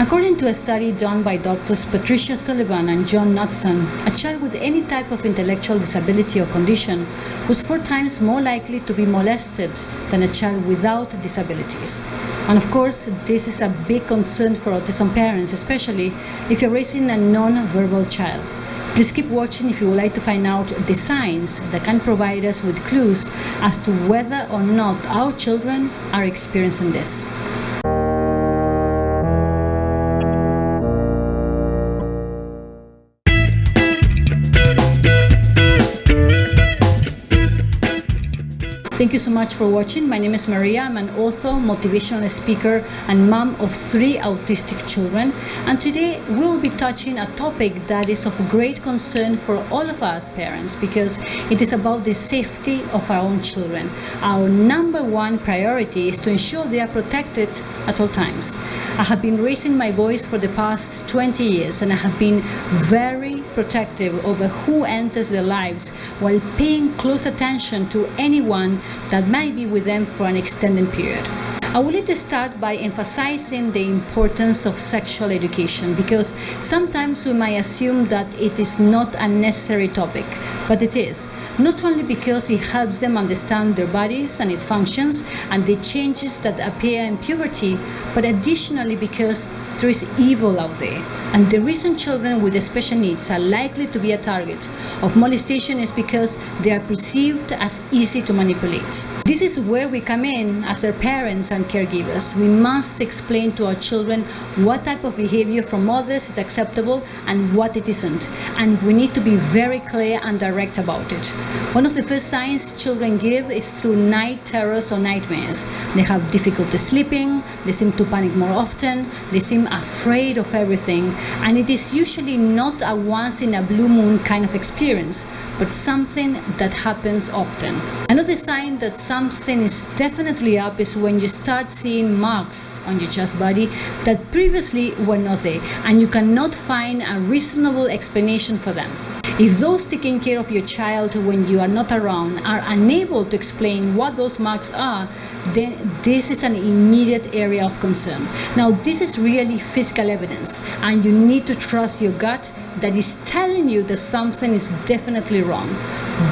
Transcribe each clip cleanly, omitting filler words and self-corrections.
According to a study done by Drs. Patricia Sullivan and John Knudson, a child with any type of intellectual disability or condition was 4 times more likely to be molested than a child without disabilities. And of course, this is a big concern for autism parents, especially if you're raising a non-verbal child. Please keep watching if you would like to find out the signs that can provide us with clues as to whether or not our children are experiencing this. Thank you so much for watching. My name is Maria. I'm an author, motivational speaker, and mom of 3 autistic children. And today we'll be touching a topic that is of great concern for all of us parents, because it is about the safety of our own children. Our number 1 priority is to ensure they are protected at all times. I have been raising my boys for the past 20 years, and I have been very protective over who enters their lives while paying close attention to anyone that might be with them for an extended period. I would like to start by emphasizing the importance of sexual education, because sometimes we might assume that it is not a necessary topic, but it is. Not only because it helps them understand their bodies and its functions and the changes that appear in puberty, but additionally because there is evil out there. And the reason children with special needs are likely to be a target of molestation is because they are perceived as easy to manipulate. This is where we come in as their parents and caregivers. We must explain to our children what type of behavior from others is acceptable and what it isn't. And we need to be very clear and direct about it. One of the first signs children give is through night terrors or nightmares. They have difficulty sleeping, they seem to panic more often, they seem afraid of everything, and it is usually not a once in a blue moon kind of experience, but something that happens often. Another sign that something is definitely up is when you start seeing marks on your chest body that previously were not there, and you cannot find a reasonable explanation for them. If those taking care of your child when you are not around are unable to explain what those marks are, then this is an immediate area of concern. Now, this is really physical evidence, and you need to trust your gut that is telling you that something is definitely wrong.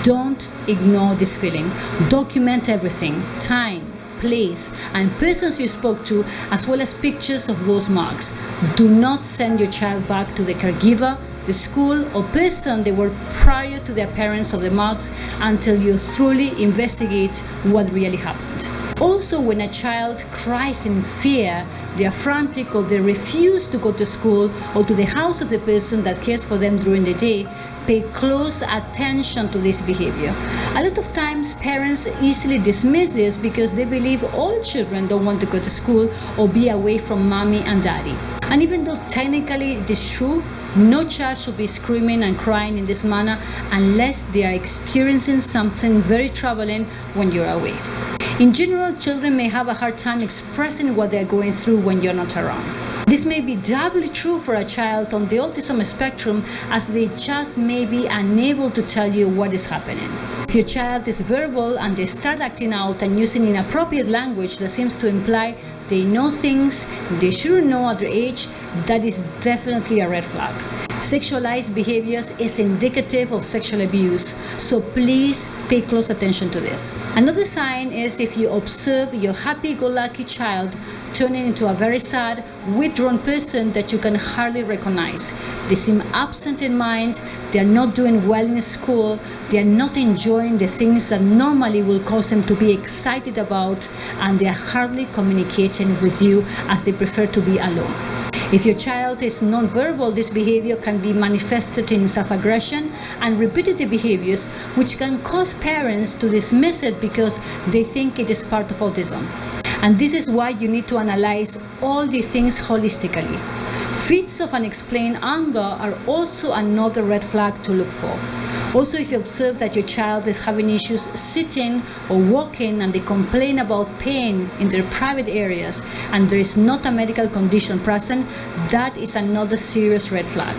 Don't ignore this feeling. Document everything: time, place, and persons you spoke to, as well as pictures of those marks. Do not send your child back to the caregiver, the school, or person they were prior to the appearance of the marks until you thoroughly investigate what really happened. Also, when a child cries in fear, they are frantic, or they refuse to go to school or to the house of the person that cares for them during the day, pay close attention to this behavior. A lot of times parents easily dismiss this because they believe all children don't want to go to school or be away from mommy and daddy. And even though technically it is true, no child should be screaming and crying in this manner unless they are experiencing something very troubling when you're away. In general, children may have a hard time expressing what they're going through when you're not around. This may be doubly true for a child on the autism spectrum, as they just may be unable to tell you what is happening. If your child is verbal and they start acting out and using inappropriate language that seems to imply they know things they shouldn't know at their age, that is definitely a red flag. Sexualized behaviors is indicative of sexual abuse, so please pay close attention to this. Another sign is if you observe your happy-go-lucky child turning into a very sad, withdrawn person that you can hardly recognize. They seem absent in mind, they are not doing well in school, they are not enjoying the things that normally will cause them to be excited about, and they are hardly communicating with you as they prefer to be alone. If your child is nonverbal, this behavior can be manifested in self-aggression and repetitive behaviors, which can cause parents to dismiss it because they think it is part of autism. And this is why you need to analyze all the things holistically. Fits of unexplained anger are also another red flag to look for. Also, if you observe that your child is having issues sitting or walking and they complain about pain in their private areas and there is not a medical condition present, that is another serious red flag.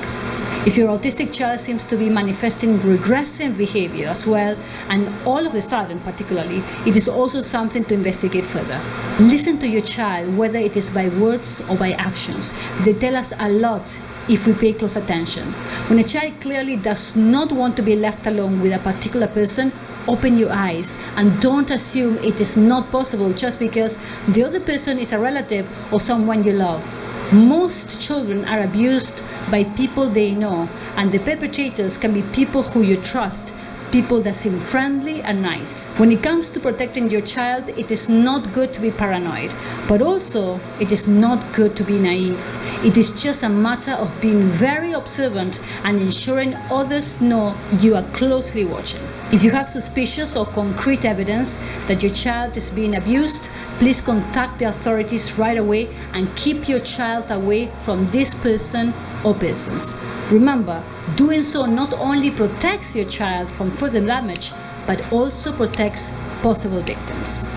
If your autistic child seems to be manifesting regressive behavior as well, and all of a sudden particularly, it is also something to investigate further. Listen to your child, whether it is by words or by actions. They tell us a lot if we pay close attention. When a child clearly does not want to be left alone with a particular person, open your eyes and don't assume it is not possible just because the other person is a relative or someone you love. Most children are abused by people they know, and the perpetrators can be people who you trust, people that seem friendly and nice. When it comes to protecting your child, it is not good to be paranoid, but also it is not good to be naive. It is just a matter of being very observant and ensuring others know you are closely watching. If you have suspicious or concrete evidence that your child is being abused, please contact the authorities right away and keep your child away from this person or persons. Remember, doing so not only protects your child from further damage, but also protects possible victims.